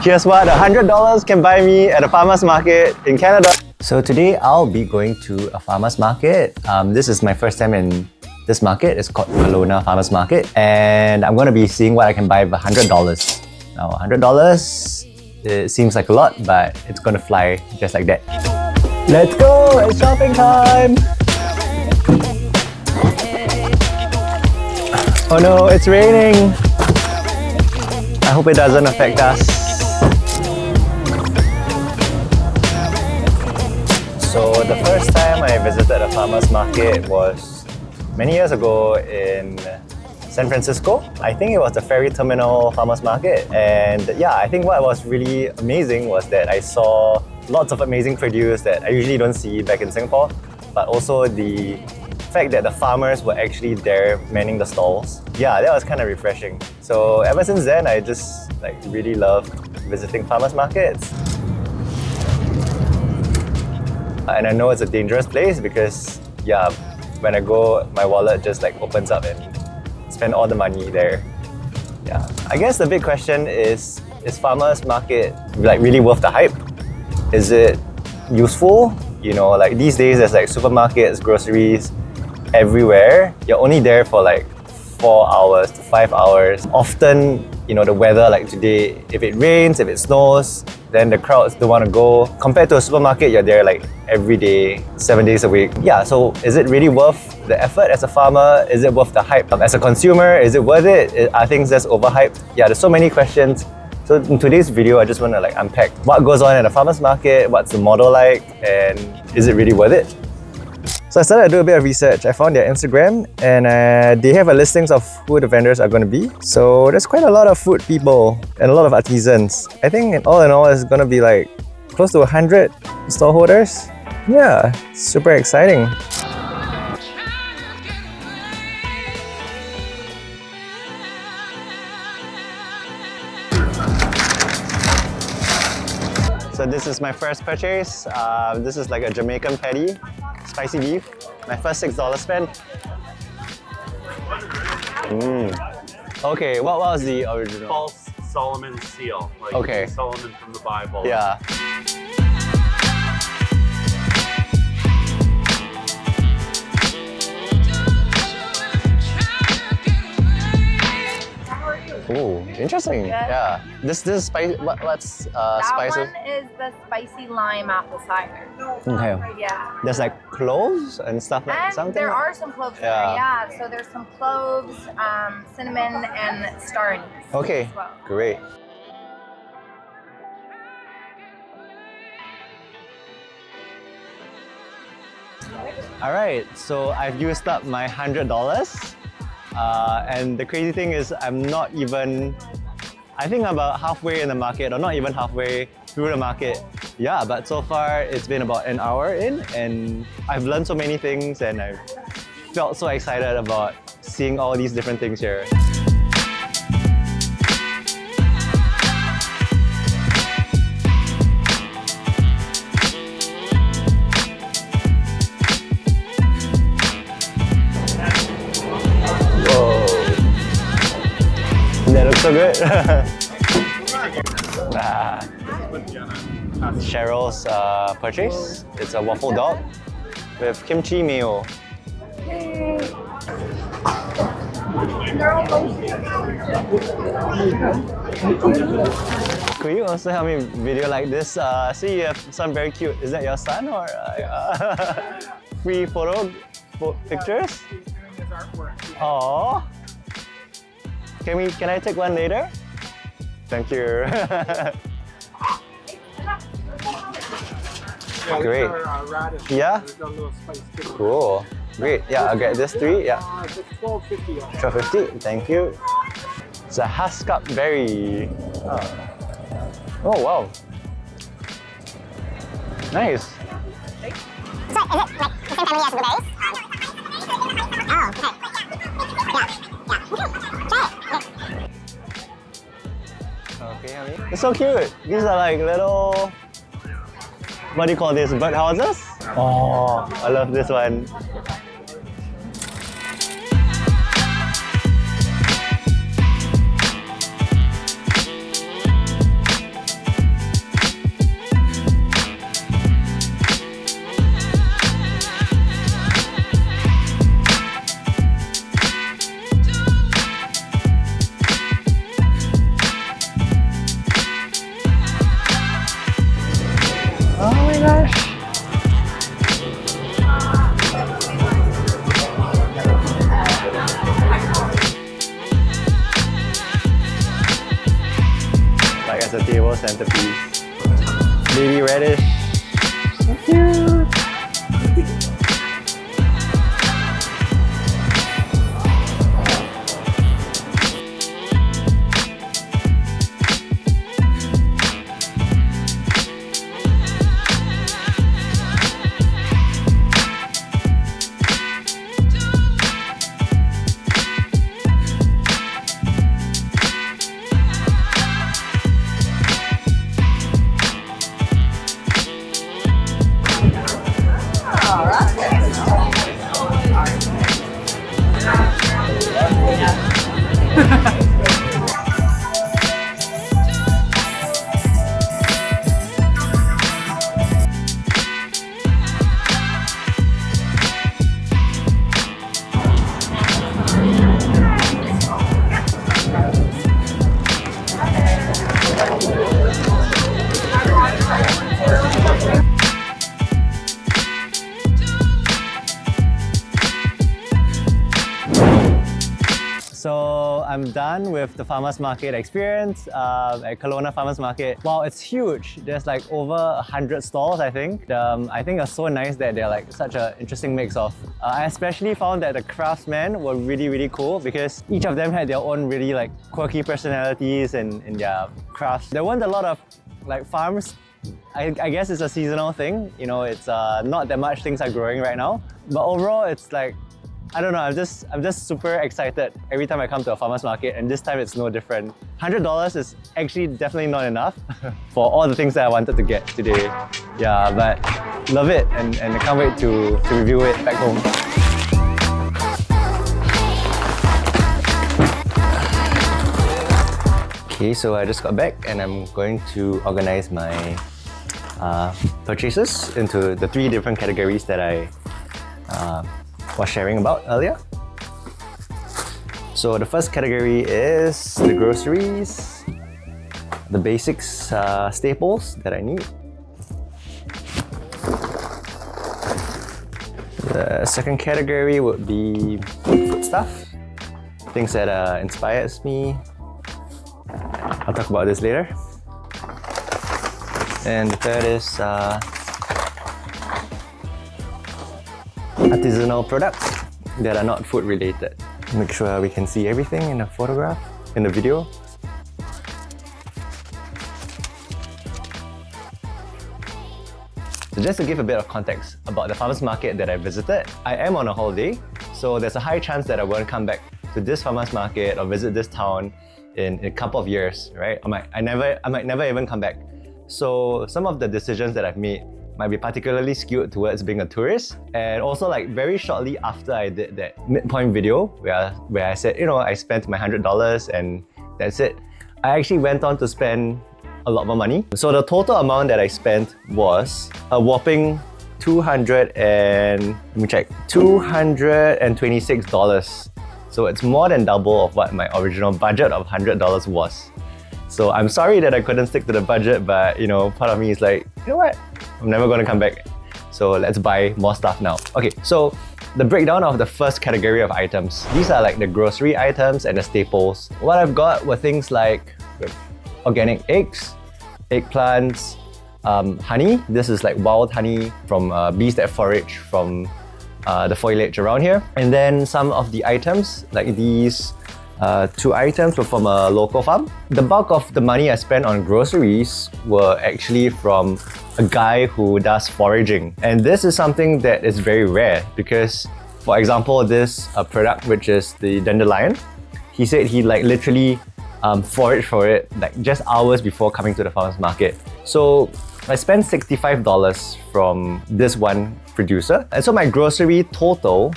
Here's what $100 can buy me at a farmer's market in Canada. So today I'll be going to a farmer's market. This is my first time in this market. It's called Kelowna Farmers Market, and I'm going to be seeing what I can buy with $100. Now $100, it seems like a lot, but it's going to fly just like that. Let's go! It's shopping time! Oh no, it's raining! I hope it doesn't affect us. So the first time I visited a farmer's market was many years ago in San Francisco. I think it was the ferry terminal farmer's market, and yeah, I think what was really amazing was that I saw lots of amazing produce that I usually don't see back in Singapore, but also the fact that the farmers were actually there manning the stalls. Yeah, that was kind of refreshing. So ever since then, I just really love visiting farmers markets. And I know it's a dangerous place because yeah, when I go, my wallet just opens up and spend all the money there. Yeah, I guess the big question is farmers market really worth the hype? Is it useful? You know, these days there's supermarkets, groceries everywhere. You're only there for 4 hours to 5 hours. Often, you know, the weather today, if it rains, if it snows, then the crowds don't want to go. Compared to a supermarket, you're there every day, 7 days a week. Yeah, so is it really worth the effort as a farmer? Is it worth the hype? As a consumer, is it worth it? Are things just overhyped? Yeah, there's so many questions. So in today's video, I just want to unpack what goes on at a farmer's market, what's the model like, and is it really worth it? So I started to do a bit of research. I found their Instagram, and they have a listings of who the vendors are going to be. So there's quite a lot of food people and a lot of artisans. I think all in all, it's going to be close to 100 stallholders. Yeah, super exciting. So this is my first purchase. This is a Jamaican patty, spicy beef. My first $6 spent. Okay, what was the original? False Solomon seal. Okay. Solomon from the Bible. Yeah. Ooh, interesting. Good. Yeah. This is spicy. What's spices? That one is the spicy lime apple cider. Okay. Yeah. There's cloves and stuff And something. there are some cloves in there, yeah. So there's some cloves, cinnamon, and star anise. Okay. As well. Great. All right. So I've used up my $100. And the crazy thing is I think about halfway in the market, or not even halfway through the market. Yeah, but so far it's been about an hour in, and I've learned so many things, and I've felt so excited about seeing all these different things here. That looks so good. Cheryl's purchase. It's a waffle dog with kimchi mayo. Could you also help me video like this? See, you have some very cute. Is that your son or free pictures? Aww. Can I take one later? Thank you. Great. Yeah? Cool. Great. Yeah, I'll get this 3. Yeah. $12.50. $12.50. Thank you. It's a Haskap berry. Oh wow. Nice. So is it the same family as blueberries? Oh, okay. Okay, honey. It's so cute. These are little, what do you call this? Bird houses? Oh, I love this one. the table centerpiece. Baby radish. So cute. So I'm done with the farmers market experience at Kelowna Farmers Market. Wow, it's huge. There's like over 100 stalls, I think. I think it's so nice that they're like such an interesting mix of. I especially found that the craftsmen were really cool because each of them had their own really like quirky personalities and their crafts. There weren't a lot of like farms. I guess it's a seasonal thing. You know, it's not that much things are growing right now. But overall, it's like, I don't know, I'm just super excited every time I come to a farmer's market, and this time it's no different. $100 is actually definitely not enough for all the things that I wanted to get today. Yeah, but love it, and I can't wait to review it back home. Okay, so I just got back and I'm going to organize my purchases into the 3 different categories that I was sharing about earlier. So the first category is the groceries, the basics, staples that I need. The second category would be food stuff, things that inspires me. I'll talk about this later. And the third is artisanal products that are not food related. Make sure we can see everything in the photograph, in the video. So just to give a bit of context about the farmers market that I visited, I am on a holiday, so there's a high chance that I won't come back to this farmers market or visit this town in a couple of years, right? I might never even come back. So some of the decisions that I've made might be particularly skewed towards being a tourist. And also like very shortly after I did that midpoint video where I said, you know, I spent my $100 and that's it, I actually went on to spend a lot more money. So the total amount that I spent was a whopping $226. So it's more than double of what my original budget of $100 was. So I'm sorry that I couldn't stick to the budget, but you know, part of me is like, you know what? I'm never gonna come back. So let's buy more stuff now. Okay, so the breakdown of the first category of items. These are like the grocery items and the staples. What I've got were things like organic eggs, eggplants, honey. This is like wild honey from bees that forage from the foliage around here. And then some of the items, like these 2 items were from a local farm. The bulk of the money I spent on groceries were actually from a guy who does foraging. And this is something that is very rare because, for example, this product, which is the dandelion, he said he like literally foraged for it like just hours before coming to the farmers market. So I spent $65 from this one producer. And so my grocery total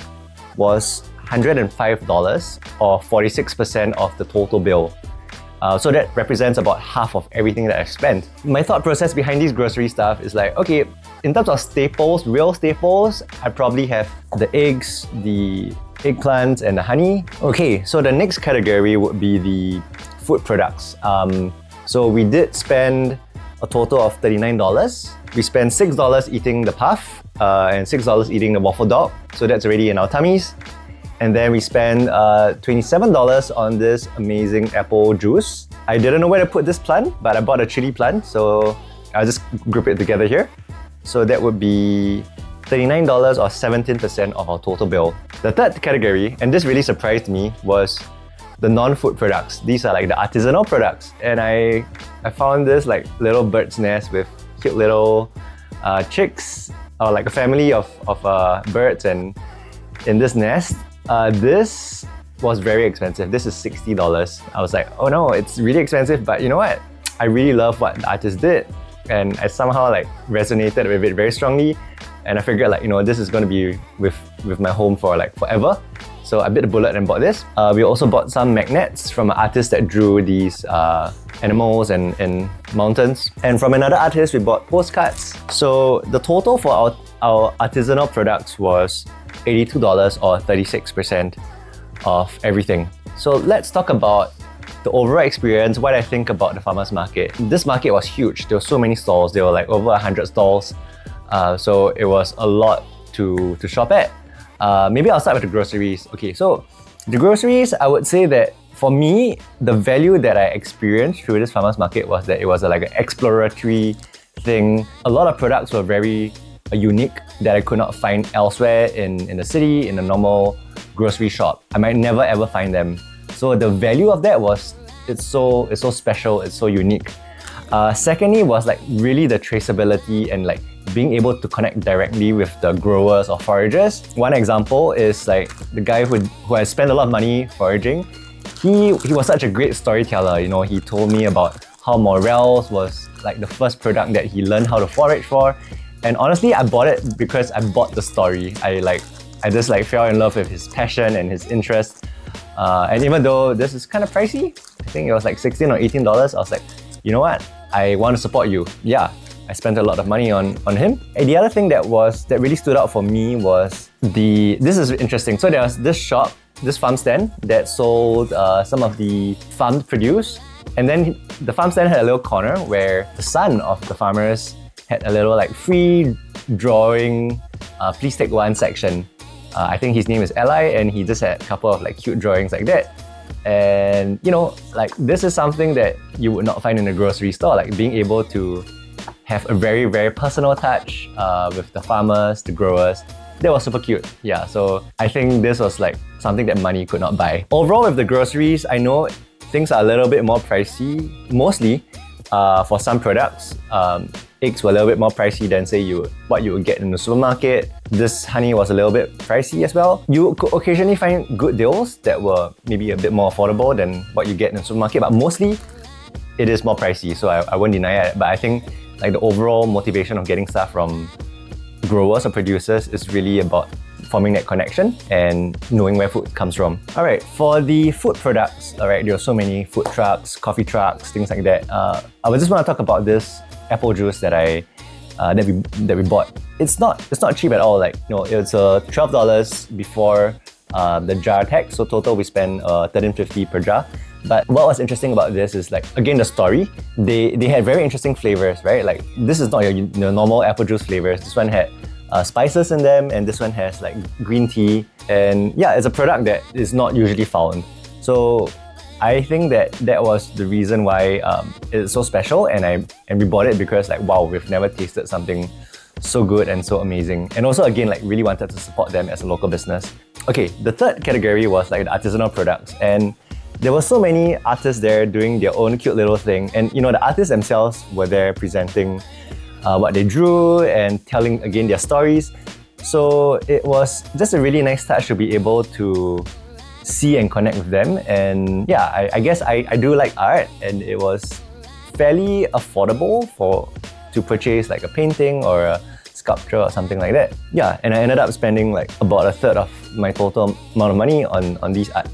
was $105 or 46% of the total bill. So that represents about half of everything that I've spent. My thought process behind these grocery stuff is like, okay, in terms of staples, real staples, I probably have the eggs, the eggplants and the honey. Okay, so the next category would be the food products. So we did spend a total of $39. We spent $6 eating the puff and $6 eating the waffle dog. So that's already in our tummies. And then we spent $27 on this amazing apple juice. I didn't know where to put this plant, but I bought a chili plant, so I'll just group it together here. So that would be $39 or 17% of our total bill. The third category, and this really surprised me, was the non-food products. These are like the artisanal products. And I found this like little bird's nest with cute little chicks, or like a family of birds and in this nest. This was very expensive. This is $60. I was like, oh no, it's really expensive, but you know what? I really love what the artist did. And I somehow like resonated with it very strongly. And I figured like, you know, this is going to be with my home for like forever. So I bit the bullet and bought this. We also bought some magnets from an artist that drew these animals and mountains. And from another artist, we bought postcards. So the total for our artisanal products was $82 or 36% of everything. So let's talk about the overall experience, what I think about the farmers market. This market was huge. There were so many stalls. There were like over 100 stalls. So it was a lot to shop at. Maybe I'll start with the groceries. Okay, so the groceries, I would say that for me, the value that I experienced through this farmers market was that it was like an exploratory thing. A lot of products were very unique that I could not find elsewhere in the city, in a normal grocery shop. I might never ever find them. So the value of that was, it's so special, it's so unique. Secondly was like really the traceability and like being able to connect directly with the growers or foragers. One example is like the guy who has spent a lot of money foraging. He was such a great storyteller. You know, he told me about how morels was like the first product that he learned how to forage for. And honestly, I bought it because I bought the story. I just like fell in love with his passion and his interest. And even though this is kind of pricey, I think it was like $16 or $18, I was like, you know what? I want to support you. Yeah, I spent a lot of money on him. And the other thing that really stood out for me was this is interesting. So there was this shop, this farm stand that sold some of the farmed produce. And then the farm stand had a little corner where the son of the farmers had a little like free drawing, please take one section. I think his name is Eli, and he just had a couple of like cute drawings like that. And you know, like this is something that you would not find in a grocery store, like being able to have a very, very personal touch with the farmers, the growers. That was super cute. Yeah, so I think this was like something that money could not buy. Overall with the groceries, I know things are a little bit more pricey, mostly for some products. Eggs were a little bit more pricey than say what you would get in the supermarket. This honey was a little bit pricey as well. You could occasionally find good deals that were maybe a bit more affordable than what you get in the supermarket, but mostly it is more pricey, so I won't deny it. But I think like the overall motivation of getting stuff from growers or producers is really about forming that connection and knowing where food comes from. Alright, for the food products, alright, there are so many food trucks, coffee trucks, things like that. I would just want to talk about this apple juice that we bought. It's not cheap at all. Like, you know, it's $12 before the jar tax. So total we spent $13.50 per jar. But what was interesting about this is like, again, the story. They had very interesting flavors, right? Like this is not your normal apple juice flavors. This one had spices in them, and this one has like green tea. And yeah, it's a product that is not usually found. So I think that was the reason why it's so special, and we bought it because like, wow, we've never tasted something so good and so amazing. And also again, like really wanted to support them as a local business. Okay, the third category was like the artisanal products, and there were so many artists there doing their own cute little thing. And you know, the artists themselves were there presenting what they drew and telling again their stories. So it was just a really nice touch to be able to see and connect with them. And yeah, I guess I do like art, and it was fairly affordable to purchase like a painting or a sculpture or something like that. Yeah, and I ended up spending like about a third of my total amount of money on these art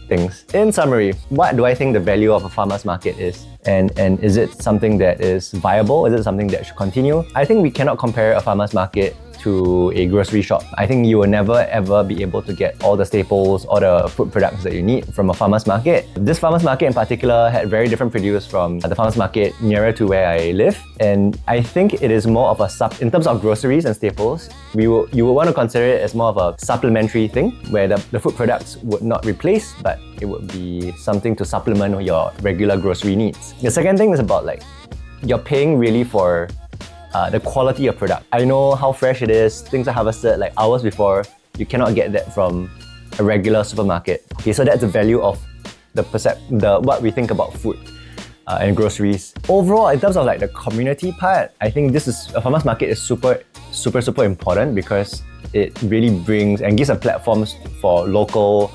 things. In summary, what do I think the value of a farmer's market is? And is it something that is viable? Is it something that should continue? I think we cannot compare a farmer's market to a grocery shop. I think you will never ever be able to get all the staples or the food products that you need from a farmer's market. This farmer's market in particular had very different produce from the farmer's market nearer to where I live, and I think it is more of a in terms of groceries and staples, you would want to consider it as more of a supplementary thing where the food products would not replace, but it would be something to supplement your regular grocery needs. The second thing is about like you're paying really for the quality of product. I know how fresh it is, things are harvested like hours before. You cannot get that from a regular supermarket. Okay, so that's the value of what we think about food and groceries. Overall, in terms of like the community part, I think a farmer's market is super important because it really brings and gives a platform for local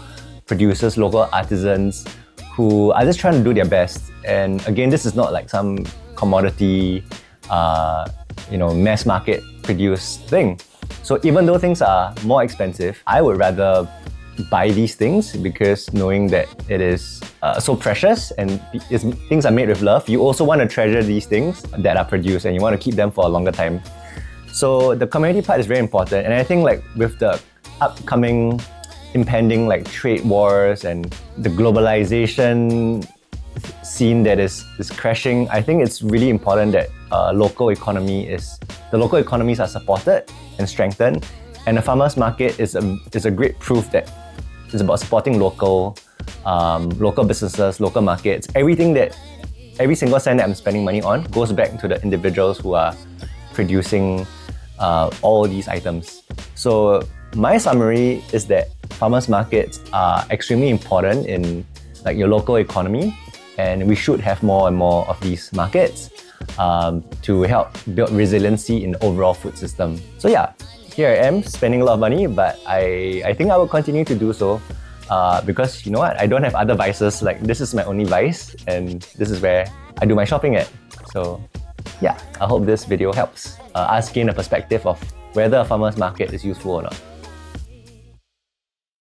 producers, local artisans who are just trying to do their best. And again, this is not like some commodity mass market produced thing. So even though things are more expensive, I would rather buy these things because knowing that it is so precious and things are made with love, you also want to treasure these things that are produced and you want to keep them for a longer time. So the community part is very important, and I think like with the upcoming impending like trade wars and the globalization scene that is crashing, I think it's really important that the local economies are supported and strengthened, and the farmers market is a great proof that it's about supporting local businesses, local markets. Every single cent that I'm spending money on goes back to the individuals who are producing all these items. So my summary is that farmers markets are extremely important in like your local economy, and we should have more and more of these markets to help build resiliency in the overall food system. So yeah, here I am spending a lot of money, but I think I will continue to do so because you know what, I don't have other vices. Like this is my only vice, and this is where I do my shopping at. So yeah, I hope this video helps us gain a perspective of whether a farmer's market is useful or not.